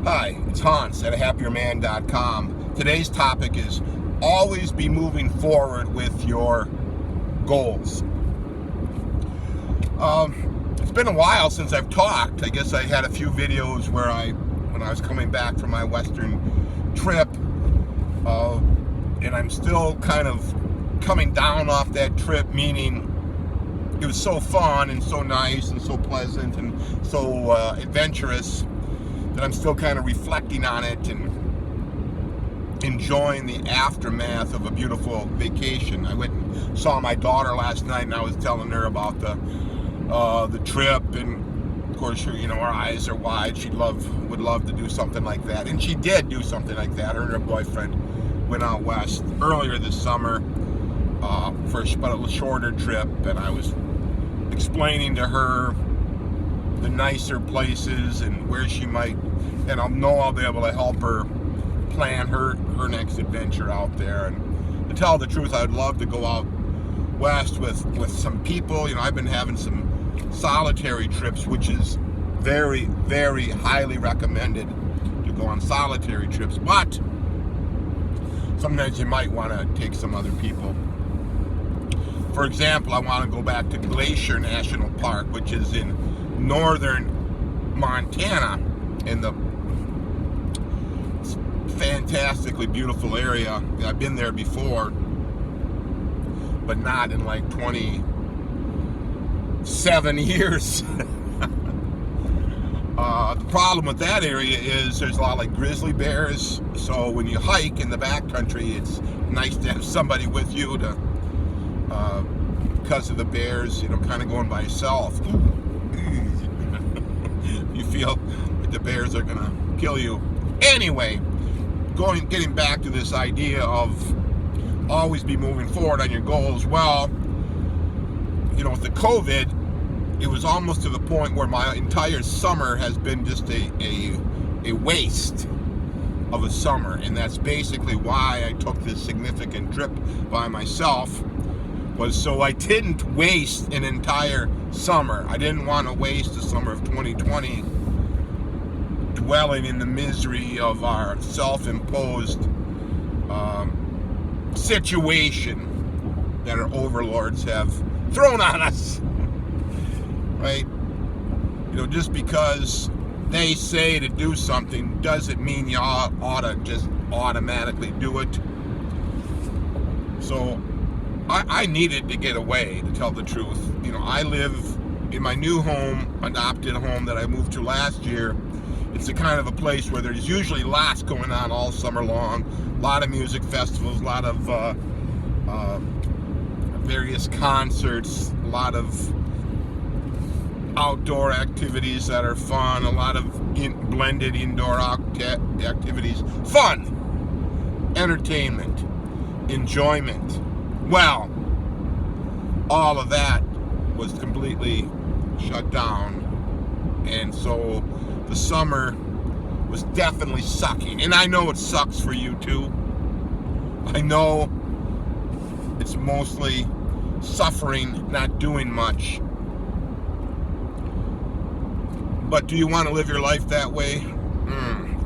Hi, it's Hans at ahappierman.com. Today's topic is always be moving forward with your goals. It's been a while since I've talked. I guess I had a few videos when I was coming back from my Western trip, and I'm still kind of coming down off that trip, meaning it was so fun and so nice and so pleasant and so adventurous that I'm still kind of reflecting on it and enjoying the aftermath of a beautiful vacation. I went and saw my daughter last night, and I was telling her about the trip, and of course, her eyes are wide. Would love to do something like that, and she did do something like that. Her and her boyfriend went out west earlier this summer for a shorter trip, and I was explaining to her the nicer places and where she might, and I'll be able to help her plan her next adventure out there. And to tell the truth, I'd love to go out west with some people. I've been having some solitary trips, which is very, very highly recommended to go on solitary trips, but sometimes you might want to take some other people. For example, I want to go back to Glacier National Park, which is in northern Montana, in the fantastically beautiful area. I've been there before, but not in like 27 years. The problem with that area is there's a lot of like grizzly bears, so when you hike in the backcountry, it's nice to have somebody with you to because of the bears, kind of going by yourself. You feel like the bears are gonna kill you. Anyway, getting back to this idea of always be moving forward on your goals. Well, with the COVID, it was almost to the point where my entire summer has been just a waste of a summer, and that's basically why I took this significant trip by myself, was so I didn't waste an entire summer. I didn't want to waste the summer of 2020 dwelling in the misery of our self-imposed situation that our overlords have thrown on us. Right? Just because they say to do something doesn't mean you ought to just automatically do it. So I needed to get away, to tell the truth. I live in my new home, adopted home that I moved to last year. It's the kind of a place where there's usually lots going on all summer long. A lot of music festivals, a lot of various concerts, a lot of outdoor activities that are fun, a lot of blended indoor activities. Fun, entertainment, enjoyment. Well, all of that was completely shut down, and so the summer was definitely sucking. And I know it sucks for you too. I know it's mostly suffering, not doing much. But do you want to live your life that way?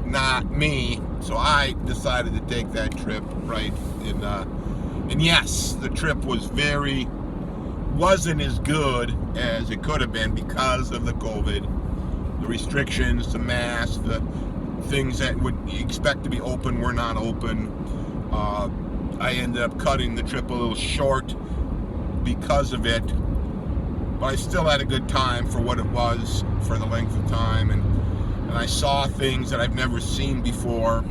Not me. So I decided to take that trip, right? And yes, the trip wasn't as good as it could have been because of the COVID, the restrictions, the masks, the things that would expect to be open were not open. I ended up cutting the trip a little short because of it, but I still had a good time for what it was, for the length of time, and I saw things that I've never seen before.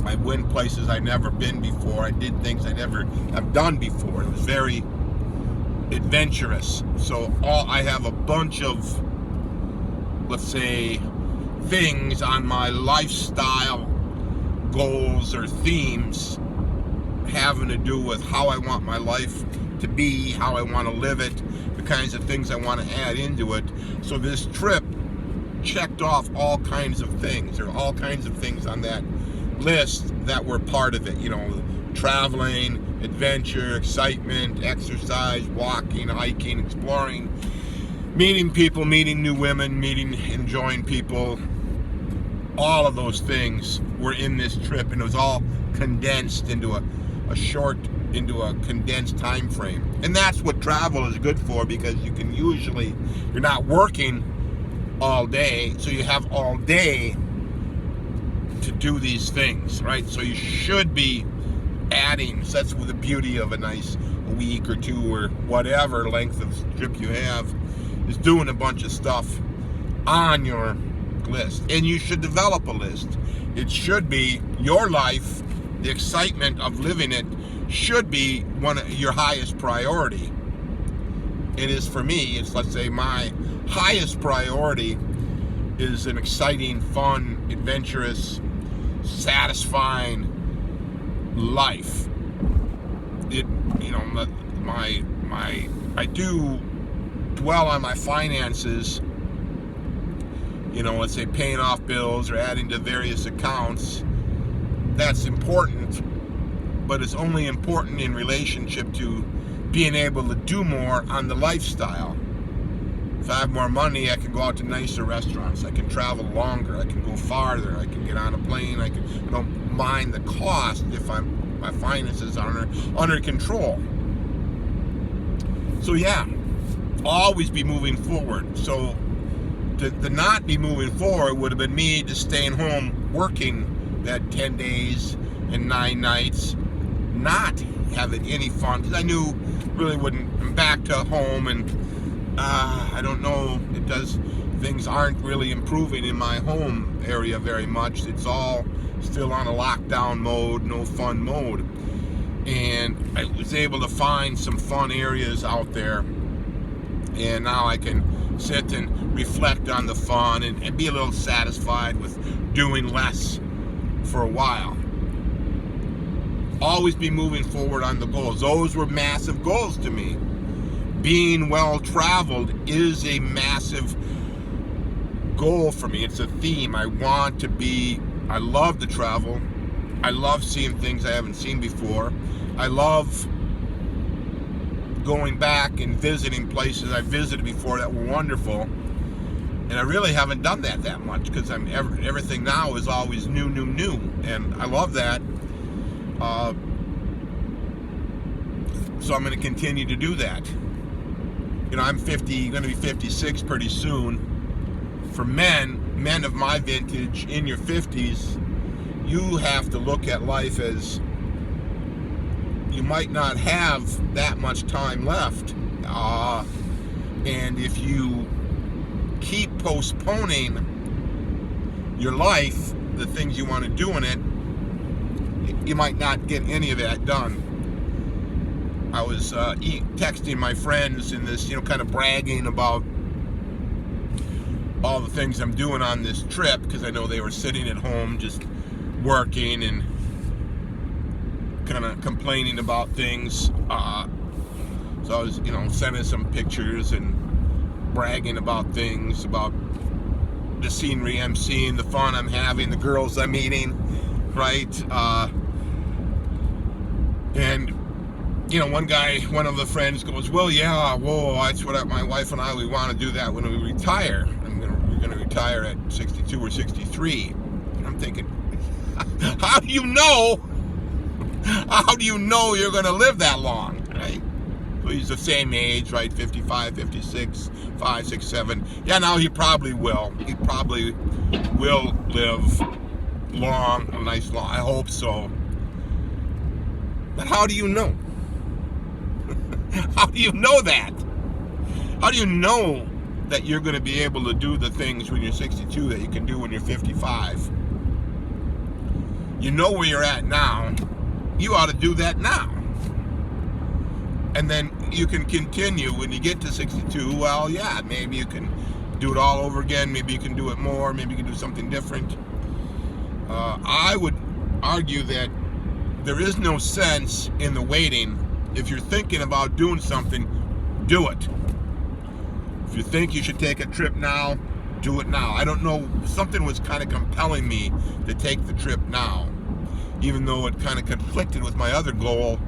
I went places I'd never been before. I did things I never have done before. It was very adventurous. So I have a bunch of, let's say, things on my lifestyle goals or themes having to do with how I want my life to be, how I want to live it, the kinds of things I want to add into it. So this trip checked off all kinds of things. There are all kinds of things on that list that were part of it. Traveling, adventure, excitement, exercise, walking, hiking, exploring, meeting people, meeting new women, enjoying people, all of those things were in this trip, and it was all condensed into a condensed time frame. And that's what travel is good for, because you're not working all day, so you have all day to do these things, right? So you should be adding. So that's the beauty of a nice week or two or whatever length of trip you have, is doing a bunch of stuff on your list. And you should develop a list. It should be your life. The excitement of living it should be one of your highest priority. It is for me. It's, let's say, my highest priority is an exciting, fun, adventurous, satisfying life. I do dwell on my finances, let's say paying off bills or adding to various accounts. That's important, but it's only important in relationship to being able to do more on the lifestyle. If I have more money, I can go out to nicer restaurants, I can travel longer, I can go farther, I can get on a plane, I don't mind the cost if my finances are under control. So yeah, always be moving forward. So to not be moving forward would have been me just staying home working that 10 days and 9 nights, not having any fun, because I knew really wouldn't. I'm back to home, and I don't know, things aren't really improving in my home area very much. It's all still on a lockdown mode, no fun mode. And I was able to find some fun areas out there, and now I can sit and reflect on the fun and be a little satisfied with doing less for a while. Always be moving forward on the goals. Those were massive goals to me. Being well traveled is a massive goal for me. It's a theme. I love to travel. I love seeing things I haven't seen before. I love going back and visiting places I visited before that were wonderful. And I really haven't done that much, because everything now is always new. And I love that. So I'm going to continue to do that. I'm going to be 56 pretty soon. For men of my vintage in your 50s, you have to look at life as you might not have that much time left. And if you keep postponing your life, the things you want to do in it, you might not get any of that done. I was texting my friends in this, kind of bragging about all the things I'm doing on this trip, because I know they were sitting at home just working and kind of complaining about things. So I was, sending some pictures and bragging about things, about the scenery I'm seeing, the fun I'm having, the girls I'm meeting, right? And one of the friends goes, well, yeah, that's what my wife and we want to do that when we retire. We're going to retire at 62 or 63. And I'm thinking, how do you know you're going to live that long, right? So he's the same age, right? 55, 56, 5, 6, 7. Yeah, now he probably will. He probably will live long, a nice long. I hope so. But how do you know? How do you know that? How do you know that you're going to be able to do the things when you're 62 that you can do when you're 55? You know where you're at now. You ought to do that now. And then you can continue when you get to 62. Well, yeah, maybe you can do it all over again. Maybe you can do it more. Maybe you can do something different. I would argue that there is no sense in the waiting. If you're thinking about doing something, do it. If you think you should take a trip now, do it now. I don't know, something was kind of compelling me to take the trip now, even though it kind of conflicted with my other goal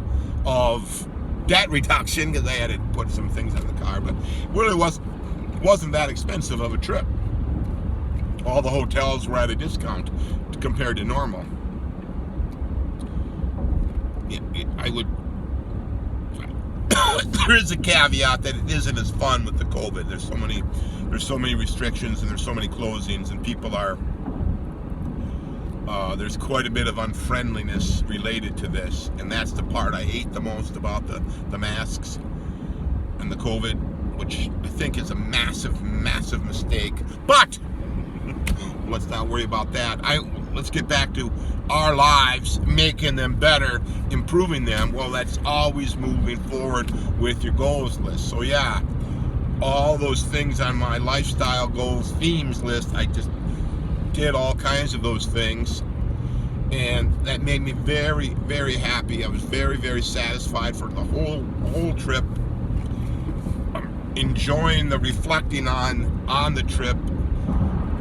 of debt reduction, because I had to put some things on the car, but it really wasn't that expensive of a trip. all the hotels were at a discount compared to normal. I would. There is a caveat that it isn't as fun with the COVID. There's so many restrictions, and there's so many closings, and people are. There's quite a bit of unfriendliness related to this, and that's the part I hate the most about the masks and the COVID, which I think is a massive, massive mistake. But let's not worry about that. Let's get back to our lives, making them better, improving them. Well, that's always moving forward with your goals list. So yeah, all those things on my lifestyle goals themes list, I just did all kinds of those things, and that made me very, very happy. I was very, very satisfied for the whole trip. I'm enjoying the reflecting on the trip.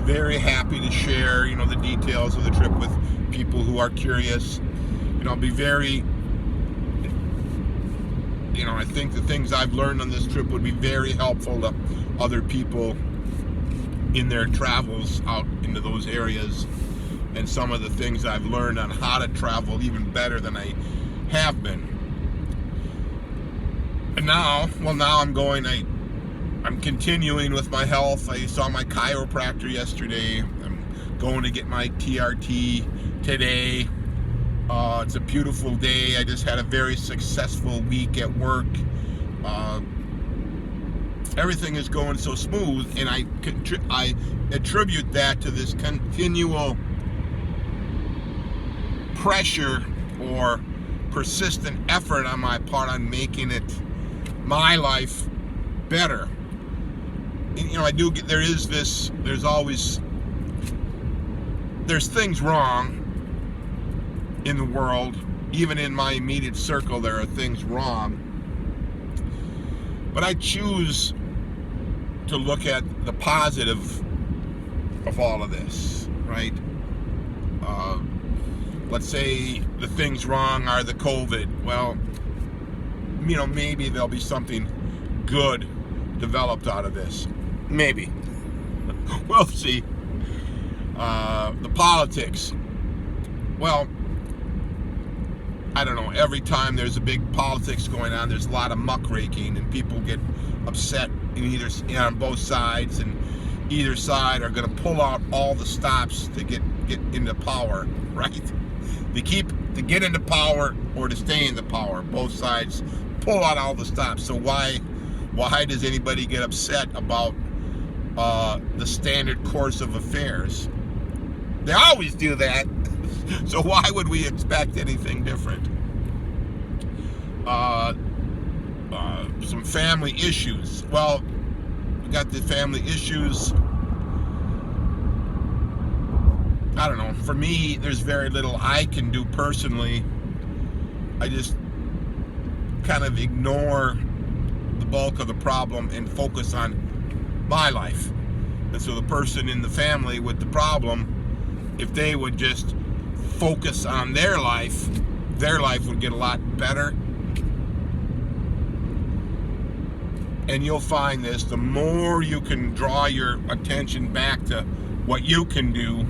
Very happy to share, the details of the trip with people who are curious. I'll be very, I think the things I've learned on this trip would be very helpful to other people in their travels out into those areas, and some of the things I've learned on how to travel even better than I have been. And now I'm continuing with my health. I saw my chiropractor yesterday. I'm going to get my TRT today. It's a beautiful day. I just had a very successful week at work. Everything is going so smooth, and I attribute that to this continual pressure or persistent effort on my part on making it my life better. There's things wrong in the world. Even in my immediate circle, there are things wrong. But I choose to look at the positive of all of this, right? Let's say the things wrong are the COVID. Well, maybe there'll be something good developed out of this. Maybe. We'll see. The politics. Well, I don't know. Every time there's a big politics going on, there's a lot of muckraking, and people get upset on both sides, and either side are going to pull out all the stops to get into power, right? To get into power or to stay in the power. Both sides pull out all the stops. So why does anybody get upset about the standard course of affairs? They always do that. So why would we expect anything different? Some family issues. Well, we got the family issues. I don't know. For me, there's very little I can do personally. I just kind of ignore the bulk of the problem and focus on my life. And so the person in the family with the problem, if they would just focus on their life would get a lot better. And you'll find this, the more you can draw your attention back to what you can do,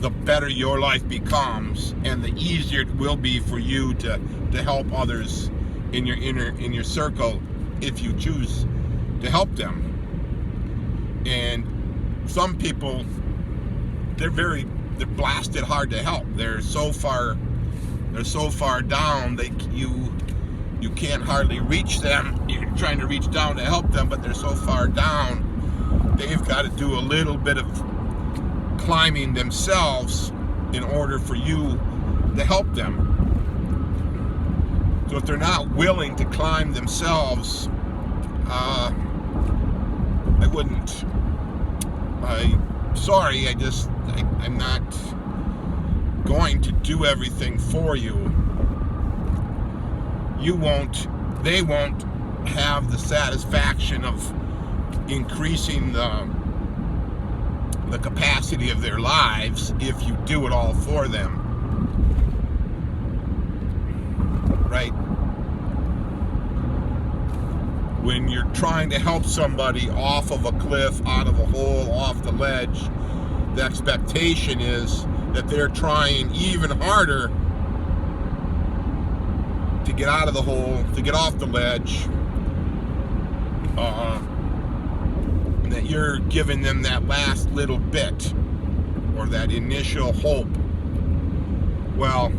the better your life becomes, and the easier it will be for you to help others in your circle if you choose to help them. And some people, they're blasted hard to help. They're so far down you can't hardly reach them. You're trying to reach down to help them, but they're so far down, they've got to do a little bit of climbing themselves in order for you to help them. So if they're not willing to climb themselves, I wouldn't. I'm not going to do everything for you. They won't have the satisfaction of increasing the capacity of their lives if you do it all for them. Right? when you're trying to help somebody off of a cliff, out of a hole, off the ledge, the expectation is that they're trying even harder to get out of the hole, to get off the ledge, and that you're giving them that last little bit or that initial hope. Well,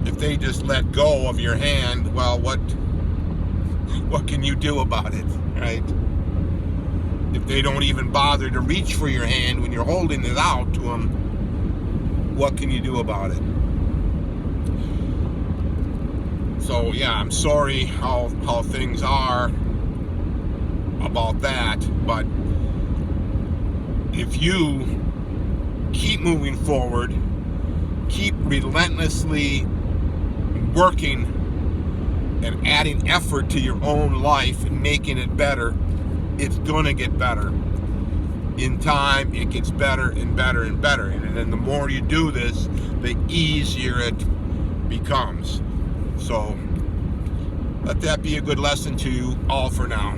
if they just let go of your hand, well, what can you do about it, right? If they don't even bother to reach for your hand when you're holding it out to them, what can you do about it? So yeah, I'm sorry how things are about that, but if you keep moving forward, keep relentlessly working and adding effort to your own life and making it better, it's gonna get better. In time, it gets better and better and better. And then the more you do this, the easier it becomes. So let that be a good lesson to you all for now.